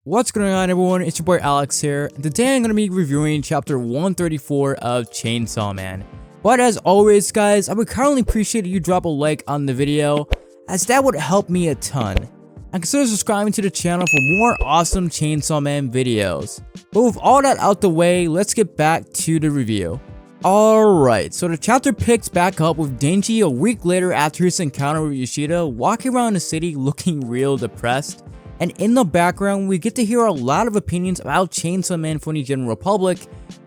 What's going on, everyone? It's your boy Alex here, and today I'm going to be reviewing chapter 134 of Chainsaw Man. But as always guys, I would kindly appreciate if you drop a like on the video, as that would help me a ton. And consider subscribing to the channel for more awesome Chainsaw Man videos. But with all that out the way, let's get back to the review. Alright, so the chapter picks back up with Denji a week later after his encounter with Yoshida, walking around the city looking real depressed. And in the background, we get to hear a lot of opinions about Chainsaw Man from the general public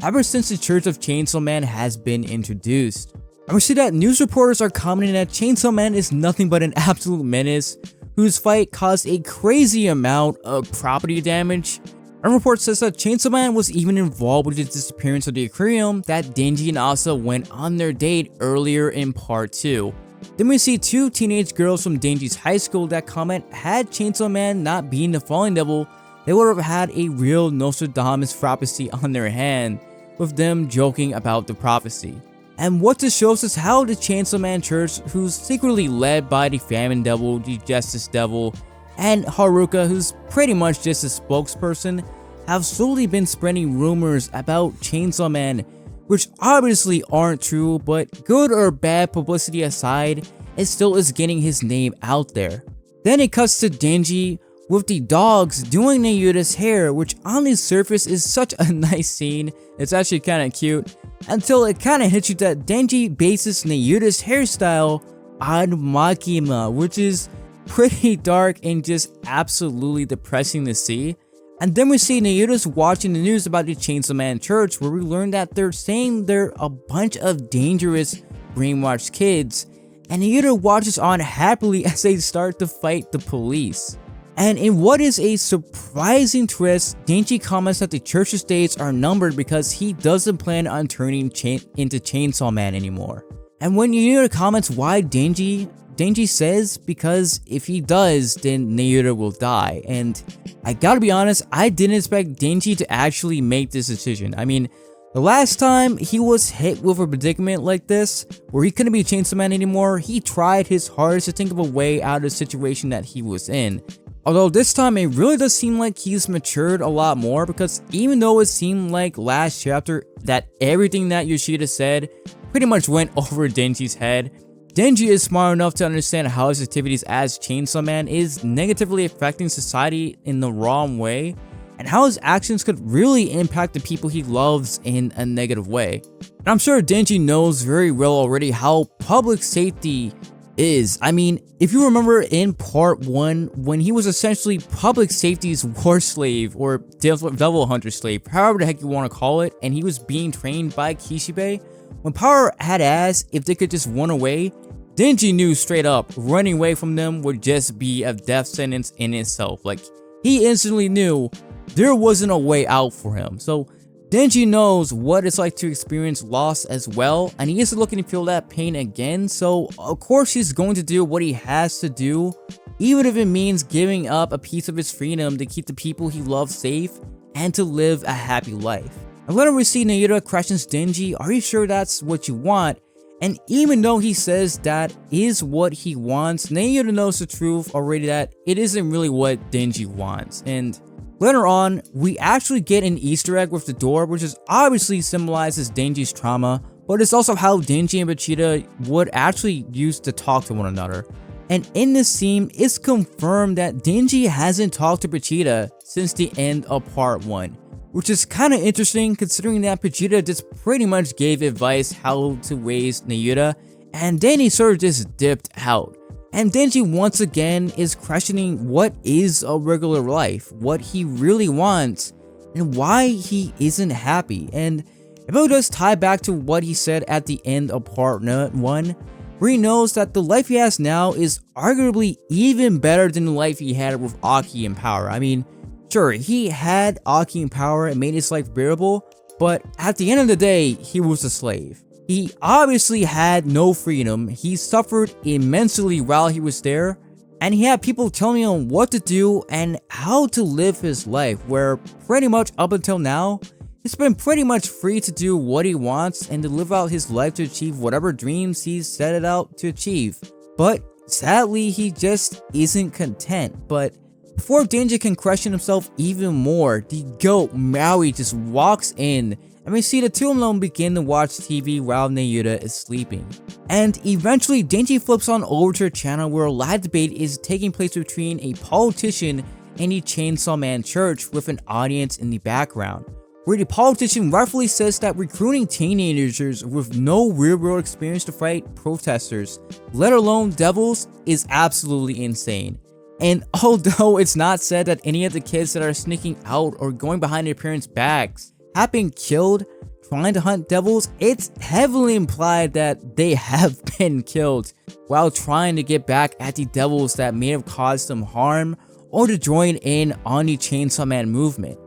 ever since the Church of Chainsaw Man has been introduced. And we see that news reporters are commenting that Chainsaw Man is nothing but an absolute menace, whose fight caused a crazy amount of property damage. A report says that Chainsaw Man was even involved with the disappearance of the aquarium that Denji and Asa went on their date earlier in part 2. Then we see two teenage girls from Denji's high school that comment had Chainsaw Man not been the fallen devil, they would have had a real Nostradamus prophecy on their hand, with them joking about the prophecy. And what this shows is how the Chainsaw Man Church, who's secretly led by the Famine Devil, the Justice Devil, and Haruka, who's pretty much just a spokesperson, have slowly been spreading rumors about Chainsaw Man, which obviously aren't true, but good or bad publicity aside, it still is getting his name out there. Then it cuts to Denji with the dogs doing Nayuta's hair, which on the surface is such a nice scene. It's actually kind of cute, until it kind of hits you that Denji bases Nayuta's hairstyle on Makima, which is pretty dark and just absolutely depressing to see. And then we see Nayuta's watching the news about the Chainsaw Man Church, where we learn that they're saying they're a bunch of dangerous, brainwashed kids, and Nayuta watches on happily as they start to fight the police. And in what is a surprising twist, Denji comments that the church's days are numbered because he doesn't plan on turning into Chainsaw Man anymore. And when Nayuta comments why Denji says because if he does, then Nayuta will die. And I gotta be honest, I didn't expect Denji to actually make this decision. I mean, the last time he was hit with a predicament like this, where he couldn't be Chainsaw Man anymore, he tried his hardest to think of a way out of the situation that he was in. Although this time it really does seem like he's matured a lot more, because even though it seemed like last chapter that everything that Yoshida said pretty much went over Denji's head, Denji is smart enough to understand how his activities as Chainsaw Man is negatively affecting society in the wrong way, and how his actions could really impact the people he loves in a negative way. And I'm sure Denji knows very well already how public safety is. I mean, if you remember in part 1, when he was essentially public safety's war slave, or devil hunter slave, however the heck you want to call it, and he was being trained by Kishibe, when Power had asked if they could just run away, Denji knew straight up running away from them would just be a death sentence in itself. Like, he instantly knew there wasn't a way out for him. So Denji knows what it's like to experience loss as well, and he isn't looking to feel that pain again. So of course he's going to do what he has to do, even if it means giving up a piece of his freedom to keep the people he loves safe and to live a happy life. And later we see Nayuta questions Denji, are you sure that's what you want? And even though he says that is what he wants, Nayuta knows the truth already that it isn't really what Denji wants. And later on, we actually get an Easter egg with the door, which is obviously symbolizes Denji's trauma, but it's also how Denji and Vegeta would actually use to talk to one another. And in this scene, it's confirmed that Denji hasn't talked to Vegeta since the end of part 1. Which is kind of interesting considering that Vegeta just pretty much gave advice how to raise Nayuta, and then he sort of just dipped out. And Denji once again is questioning what is a regular life, what he really wants, and why he isn't happy. And it really does tie back to what he said at the end of part 1, where he knows that the life he has now is arguably even better than the life he had with Aki and Power. I mean, sure, he had Aki and Power and made his life bearable, but at the end of the day, he was a slave. He obviously had no freedom, he suffered immensely while he was there, and he had people telling him what to do and how to live his life, where pretty much up until now, he's been pretty much free to do what he wants and to live out his life to achieve whatever dreams he's set it out to achieve. But sadly, he just isn't content. But before Denji can question himself even more, the goat Maui just walks in, and we see the two of them begin to watch TV while Nayuta is sleeping. And eventually Denji flips on over to a channel where a live debate is taking place between a politician and the Chainsaw Man Church with an audience in the background, where the politician rightfully says that recruiting teenagers with no real-world experience to fight protesters, let alone devils, is absolutely insane. And although it's not said that any of the kids that are sneaking out or going behind their parents' backs have been killed trying to hunt devils, it's heavily implied that they have been killed while trying to get back at the devils that may have caused them harm or to join in on the Chainsaw Man movement.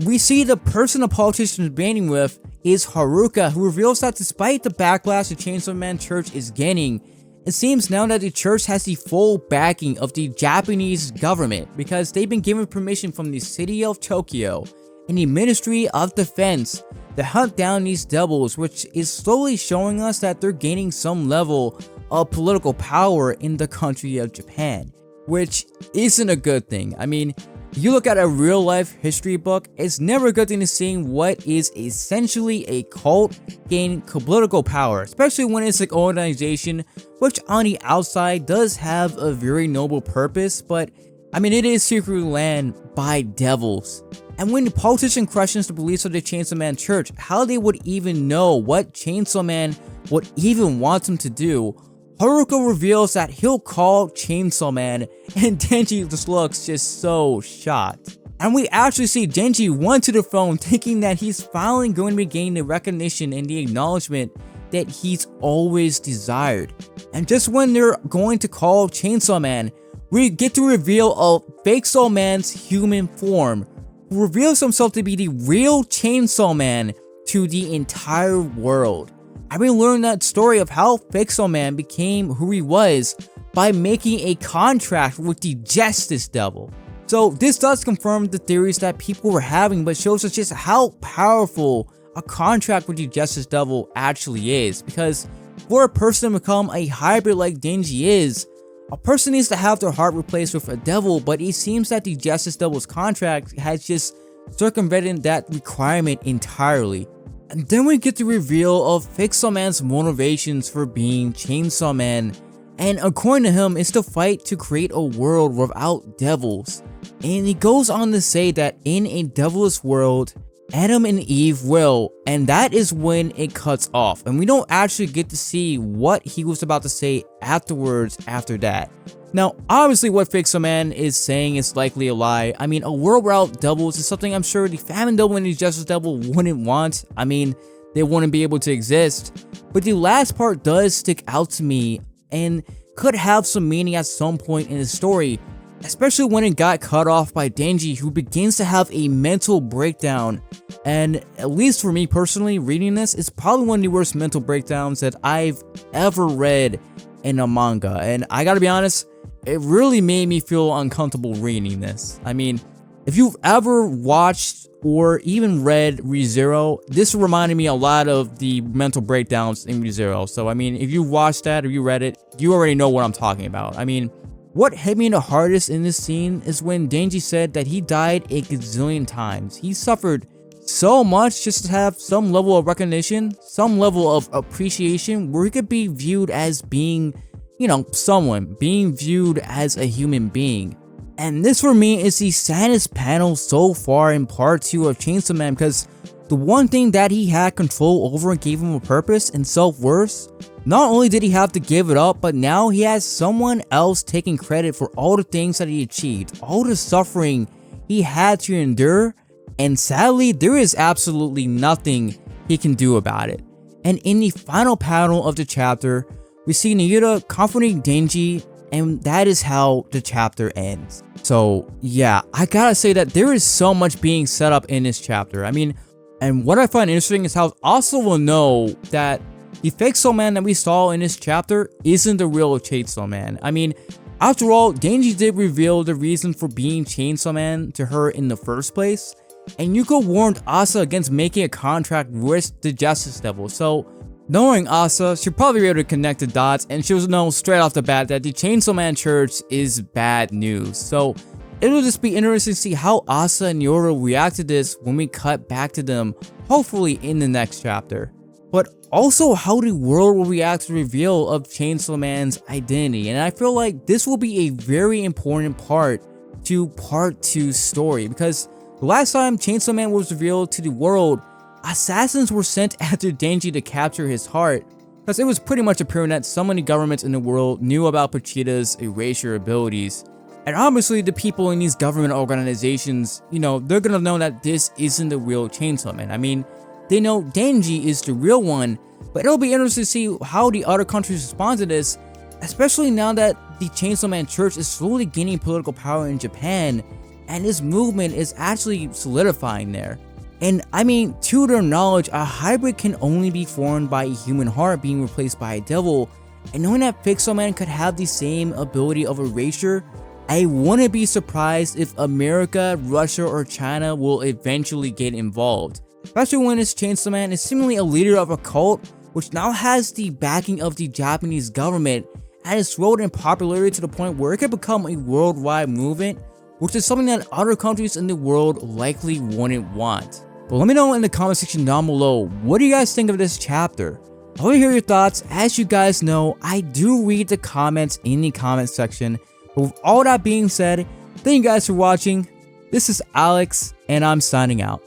We see the person the politician is debating with is Haruka, who reveals that despite the backlash the Chainsaw Man Church is getting, it seems now that the church has the full backing of the Japanese government because they've been given permission from the city of Tokyo and the Ministry of Defense to hunt down these devils, which is slowly showing us that they're gaining some level of political power in the country of Japan, which isn't a good thing. I mean, you look at a real life history book, it's never a good thing to see what is essentially a cult gain political power, especially when it's an organization which on the outside does have a very noble purpose, but I mean it is secretly ran by devils. And when the politician questions the beliefs of the Chainsaw Man Church, how they would even know what Chainsaw Man would even want them to do, Haruka reveals that he'll call Chainsaw Man, and Denji just looks just so shocked. And we actually see Denji run to the phone thinking that he's finally going to be gaining the recognition and the acknowledgement that he's always desired. And just when they're going to call Chainsaw Man, we get to reveal a fake Soul Man's human form, who reveals himself to be the real Chainsaw Man to the entire world. And we learned that story of how Fixo Man became who he was by making a contract with the Justice Devil. So this does confirm the theories that people were having, but shows us just how powerful a contract with the Justice Devil actually is. Because for a person to become a hybrid like Denji is, a person needs to have their heart replaced with a devil, but it seems that the Justice Devil's contract has just circumvented that requirement entirely. And then we get the reveal of Fixo Man's motivations for being Chainsaw Man, and according to him, it's to fight to create a world without devils. And he goes on to say that in a devilless world, Adam and Eve will, and that is when it cuts off, and we don't actually get to see what he was about to say afterwards after that. Now, obviously what Fixo Man is saying is likely a lie. I mean, a world without devils is something I'm sure the Famine Devil and the Justice Devil wouldn't want. I mean, they wouldn't be able to exist. But the last part does stick out to me and could have some meaning at some point in the story, especially when it got cut off by Denji, who begins to have a mental breakdown. And at least for me personally, reading this is probably one of the worst mental breakdowns that I've ever read in a manga. And I gotta be honest, it really made me feel uncomfortable reading this. I mean, if you've ever watched or even read Re:Zero, this reminded me a lot of the mental breakdowns in Re:Zero. So I mean, if you watched that or you read it, you already know what I'm talking about. I mean, what hit me the hardest in this scene is when Denji said that he died a gazillion times. He suffered so much just to have some level of recognition, some level of appreciation where he could be viewed as being, you know, someone, being viewed as a human being. And this for me is the saddest panel so far in part 2 of Chainsaw Man, because the one thing that he had control over and gave him a purpose and self-worth, not only did he have to give it up, but now he has someone else taking credit for all the things that he achieved, all the suffering he had to endure, and sadly, there is absolutely nothing he can do about it. And in the final panel of the chapter, we see Nayuta comforting Denji, and that is how the chapter ends. So yeah, I gotta say that there is so much being set up in this chapter. I mean, and what I find interesting is how also will know that the fake Soul Man that we saw in this chapter isn't the real Chainsaw Man. I mean, after all, Denji did reveal the reason for being Chainsaw Man to her in the first place, and Yuko warned Asa against making a contract with the Justice Devil. So knowing Asa, she'll probably be able to connect the dots, and she'll know straight off the bat that the Chainsaw Man Church is bad news. So It'll just be interesting to see how Asa and Yoro react to this when we cut back to them, hopefully in the next chapter. But also how the world will react to the reveal of Chainsaw Man's identity, and I feel like this will be a very important part to part 2's story, because the last time Chainsaw Man was revealed to the world, assassins were sent after Denji to capture his heart, because it was pretty much apparent that so many governments in the world knew about Pochita's erasure abilities. And obviously the people in these government organizations, they're gonna know that this isn't the real Chainsaw Man. I mean, they know Denji is the real one, but it'll be interesting to see how the other countries respond to this, especially now that the Chainsaw Man Church is slowly gaining political power in Japan, and this movement is actually solidifying there. And I mean, to their knowledge, a hybrid can only be formed by a human heart being replaced by a devil, and knowing that Pixel Man could have the same ability of erasure, I wouldn't be surprised if America, Russia, or China will eventually get involved. Especially when this Chainsaw Man is seemingly a leader of a cult, which now has the backing of the Japanese government, and it's grown in popularity to the point where it could become a worldwide movement, which is something that other countries in the world likely wouldn't want. But let me know in the comment section down below, what do you guys think of this chapter? I want to hear your thoughts. As you guys know, I do read the comments in the comment section. But with all that being said, thank you guys for watching. This is Alex, and I'm signing out.